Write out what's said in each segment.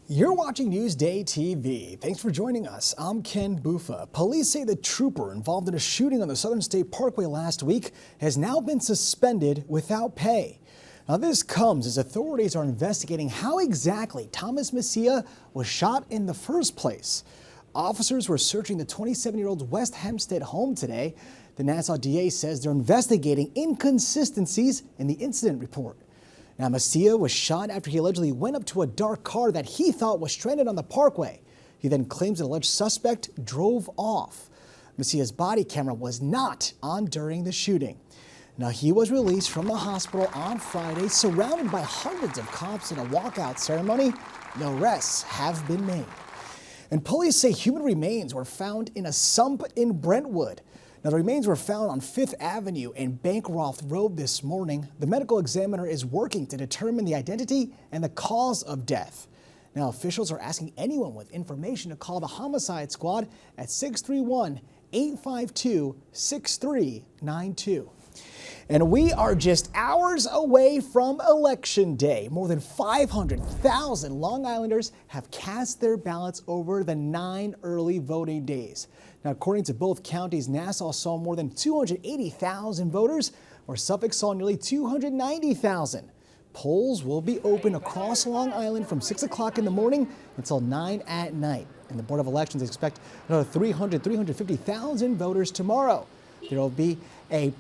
You're watching Newsday TV. Thanks for joining us. I'm Ken Bufa. Police say the trooper involved in a shooting on the Southern State Parkway last week has now been suspended without pay. Now this comes as authorities are investigating how exactly Thomas Messia was shot in the first place. Officers were searching the 27-year-old's West Hempstead home today. The Nassau DA says they're investigating inconsistencies in the incident report. Now, Messia was shot after he allegedly went up to a dark car that he thought was stranded on the parkway. He then claims an alleged suspect drove off. Messia's body camera was not on during the shooting. Now, he was released from the hospital on Friday, surrounded by hundreds of cops in a walkout ceremony. No arrests have been made. And police say human remains were found in a sump in Brentwood. Now, the remains were found on 5th Avenue and Bancroft Road this morning. The medical examiner is working to determine the identity and the cause of death. Now, officials are asking anyone with information to call the homicide squad at 631-852-6392. And we are just hours away from Election Day. More than 500,000 Long Islanders have cast their ballots over the 9 early voting days. Now, according to both counties, Nassau saw more than 280,000 voters, where Suffolk saw nearly 290,000. Polls will be open across Long Island from 6 o'clock in the morning until 9 at night. And the Board of Elections expect another 350,000 voters tomorrow. There will be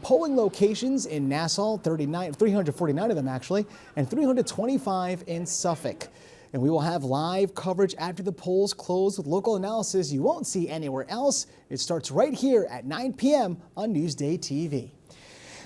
polling locations in Nassau, 349 of them actually, and 325 in Suffolk. And we will have live coverage after the polls close with local analysis you won't see anywhere else. It starts right here at 9 p.m. on Newsday TV.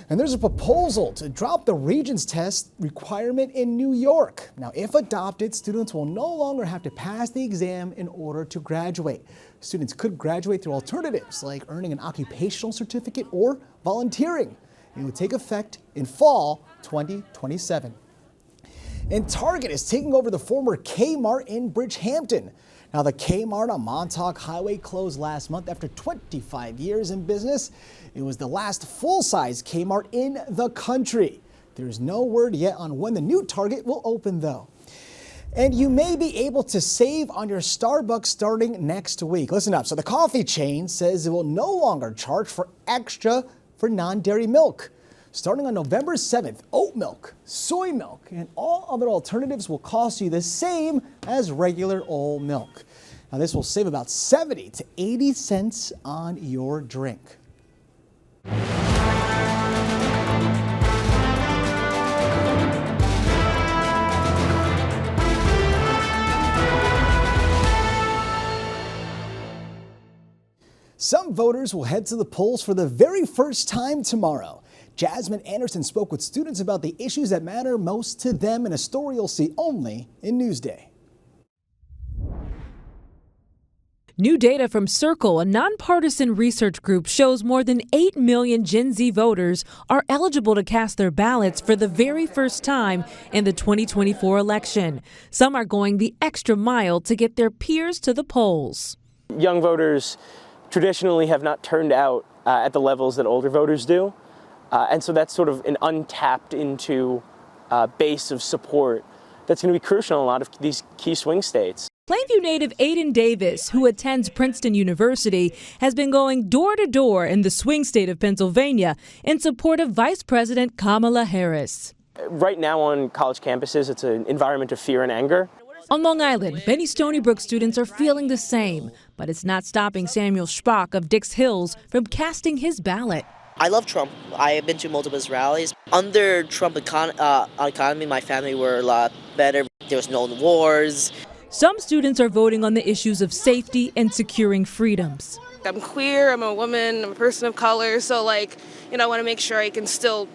And there's a proposal to drop the Regents test requirement in New York. Now, if adopted, students will no longer have to pass the exam in order to graduate. Students could graduate through alternatives like earning an occupational certificate or volunteering. It would take effect in fall 2027. And Target is taking over the former Kmart in Bridgehampton. Now, the Kmart on Montauk Highway closed last month after 25 years in business. It was the last full-size Kmart in the country. There's no word yet on when the new Target will open, though. And you may be able to save on your Starbucks starting next week. Listen up. So the coffee chain says it will no longer charge for extra for non-dairy milk. Starting on November 7th, oat milk, soy milk, and all other alternatives will cost you the same as regular old milk. Now, this will save about 70 to 80 cents on your drink. Some voters will head to the polls for the very first time tomorrow. Jasmine Anderson spoke with students about the issues that matter most to them in a story you'll see only in Newsday. New data from Circle, a nonpartisan research group, shows more than 8 million Gen Z voters are eligible to cast their ballots for the very first time in the 2024 election. Some are going the extra mile to get their peers to the polls. Young voters traditionally have not turned out at the levels that older voters do. And so that's sort of an untapped into base of support that's going to be crucial in a lot of these key swing states. Plainview native Aiden Davis, who attends Princeton University, has been going door to door in the swing state of Pennsylvania in support of Vice President Kamala Harris. Right now on college campuses, it's an environment of fear and anger. On Long Island, Benny Stony Brook students are feeling the same, but it's not stopping Samuel Spock of Dix Hills from casting his ballot. I love Trump. I have been to multiple rallies. Under Trump economy, my family were a lot better. There was no wars. Some students are voting on the issues of safety and securing freedoms. I'm queer, I'm a woman, I'm a person of color, so I want to make sure I can still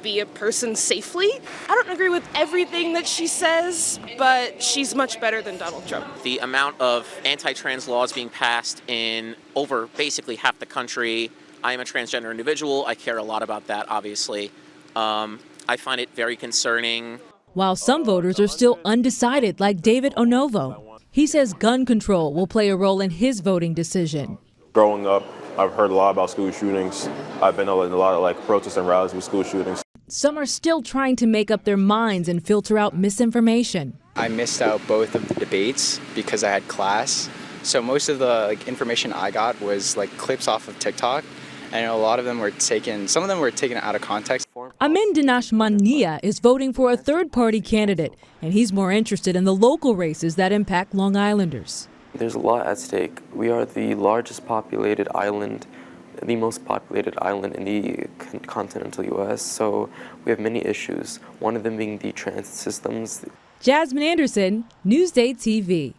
be a person safely. I don't agree with everything that she says, but she's much better than Donald Trump. The amount of anti-trans laws being passed in over basically half the country. I am a transgender individual. I care a lot about that, obviously. I find it very concerning. While some voters are still undecided, like David Onovo. He says gun control will play a role in his voting decision. Growing up, I've heard a lot about school shootings. I've been in a lot of protests and rallies with school shootings. Some are still trying to make up their minds and filter out misinformation. I missed out both of the debates because I had class. So most of the information I got was clips off of TikTok, and a lot of them were taken. Some of them were taken out of context. Amin Dinesh Mania is voting for a third-party candidate, and he's more interested in the local races that impact Long Islanders. There's a lot at stake. We are the largest populated island, the most populated island in the continental U.S., so we have many issues, one of them being the transit systems. Jasmine Anderson, NewsdayTV.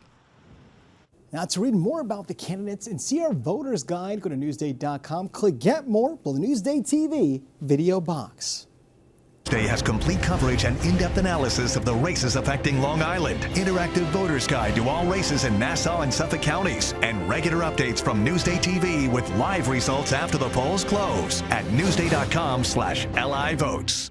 Now, to read more about the candidates and see our voters guide, go to Newsday.com, click Get More, below the NewsdayTV video box. Newsday has complete coverage and in-depth analysis of the races affecting Long Island, interactive voters guide to all races in Nassau and Suffolk counties, and regular updates from Newsday TV with live results after the polls close at newsday.com/LIVotes.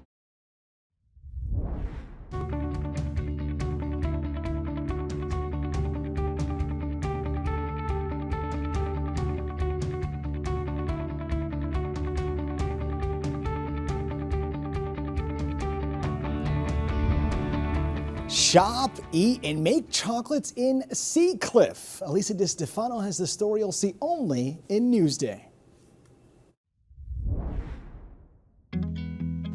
Shop, eat, and make chocolates in Seacliff. Elisa DiStefano has the story you'll see only in Newsday.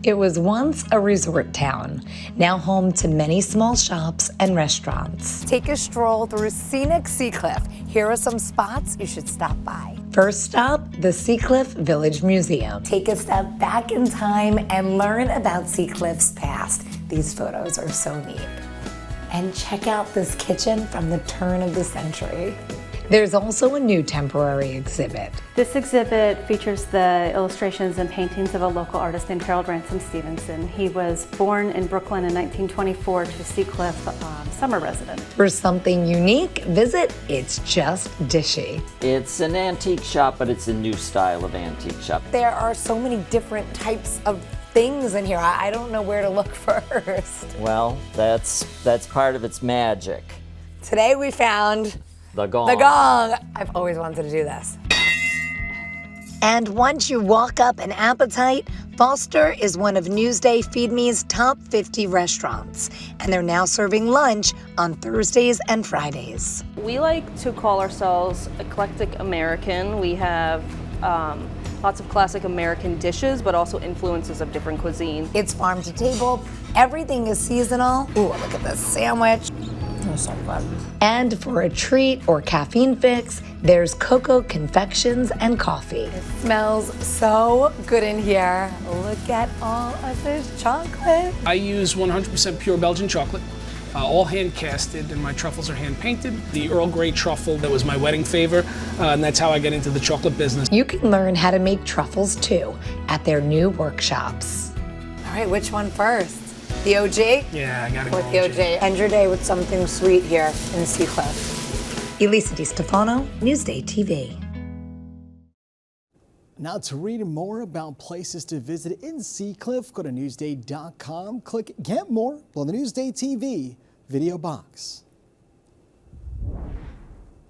It was once a resort town, now home to many small shops and restaurants. Take a stroll through scenic Seacliff. Here are some spots you should stop by. First stop, the Seacliff Village Museum. Take a step back in time and learn about Seacliff's past. These photos are so neat. And check out this kitchen from the turn of the century. There's also a new temporary exhibit. This exhibit features the illustrations and paintings of a local artist named Harold Ransom Stevenson. He was born in Brooklyn in 1924 to Seacliff summer resident. For something unique, visit It's Just Dishy. It's an antique shop, but it's a new style of antique shop. There are so many different types of things in here. I don't know where to look first. Well, that's part of its magic. Today we found the gong. The gong. I've always wanted to do this. And once you walk up an appetite, Foster is one of Newsday Feed Me's top 50 restaurants, and they're now serving lunch on Thursdays and Fridays. We like to call ourselves eclectic American. We have lots of classic American dishes, but also influences of different cuisine. It's farm to table. Everything is seasonal. Ooh, look at this sandwich. Oh, so good. And for a treat or caffeine fix, there's cocoa confections and coffee. It smells so good in here. Look at all of this chocolate. I use 100% pure Belgian chocolate, all hand casted, and my truffles are hand painted. The Earl Grey truffle, that was my wedding favor, and that's how I get into the chocolate business. You can learn how to make truffles too at their new workshops. All right, which one first? The OG? Yeah, I gotta go with the OG. End your day with something sweet here in Seacliff. Elisa DiStefano, Newsday TV. Now, to read more about places to visit in Seacliff, go to Newsday.com, click Get More below the Newsday TV video box.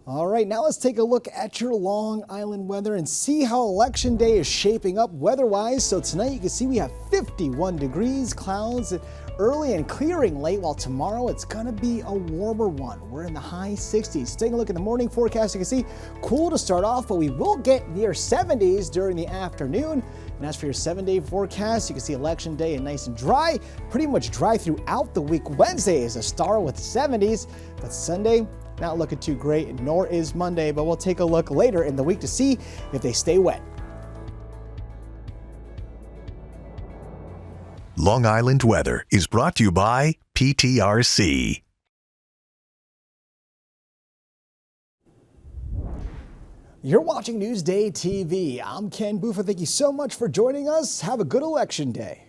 All right, now let's take a look at your Long Island weather and see how Election Day is shaping up weather-wise. So tonight you can see we have 51 degrees, clouds early and clearing late, while tomorrow it's gonna be a warmer one. We're in the high 60s. Taking a look at the morning forecast, you can see cool to start off, but we will get near 70s during the afternoon. And as for your 7-day forecast, you can see Election Day and nice and dry, pretty much dry throughout the week. Wednesday is a star with 70s, but Sunday, not looking too great, nor is Monday, but we'll take a look later in the week to see if they stay wet. Long Island weather is brought to you by PTRC. You're watching Newsday TV. I'm Ken Buford. Thank you so much for joining us. Have a good Election Day.